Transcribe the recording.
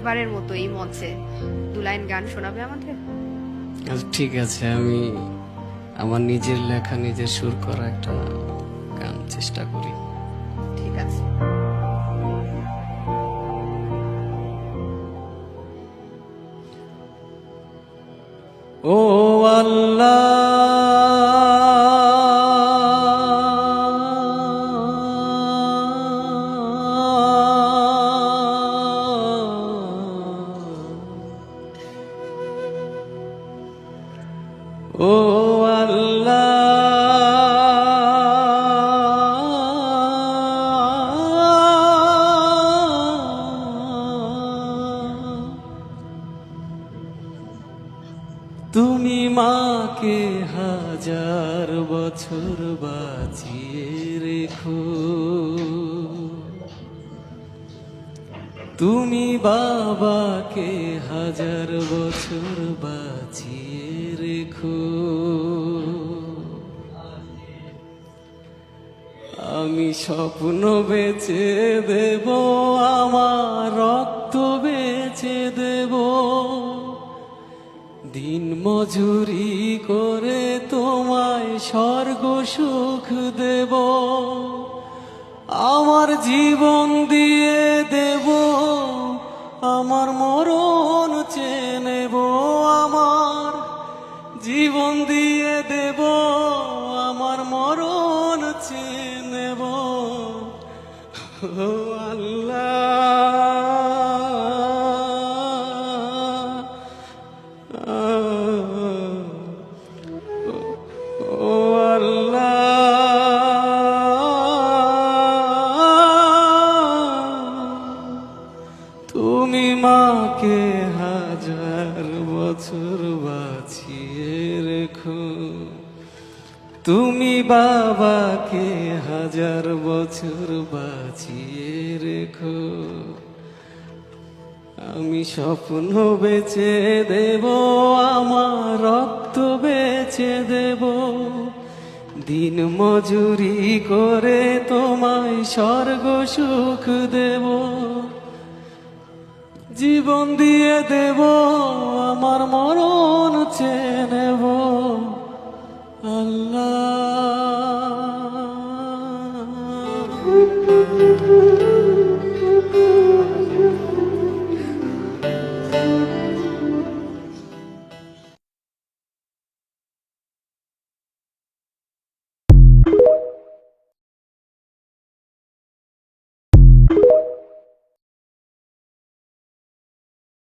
শেষবারের মতো এই মঞ্চে 2 লাইন গান শোনাবে আমাদের? আচ্ছা, ঠিক আছে, আমি আমার নিজের লেখা নিজের সুর করা একটা গান চেষ্টা করি। ঠিক আছে। ও আল্লাহ, ও আল্লাহ, তুমি মাকে 1000 বছর বাঁচিয়ে রেখো, তুমি বাবাকে 1000 বছর বাঁচিয়ে রেখো। আমি স্বপ্ন বেচে দেব, আমার রক্ত বেচে দেব, দিন মজুরি করে তোমায় স্বর্গ সুখ দেব। আমার জীবন দিয়ে দেব, আমার মরণ চেয়ে নেব, আমার জীবন দিয়ে দেব, আমার মরণ চেয়ে নেব। ও আল্লাহ, ও আল্লাহ, তুমি মাকে 1000 বছর বাঁচিয়ে রেখো, তুমি বাবাকে 1000 বছর বাঁচিয়ে রেখো। আমি স্বপ্ন বেচে দেব, আমার রক্ত বেচে দেব, দিন মজুরি করে তোমায় স্বর্গ সুখ দেব। জীবন দিয়ে দেব, আমার মরণ চেয়ে নেব।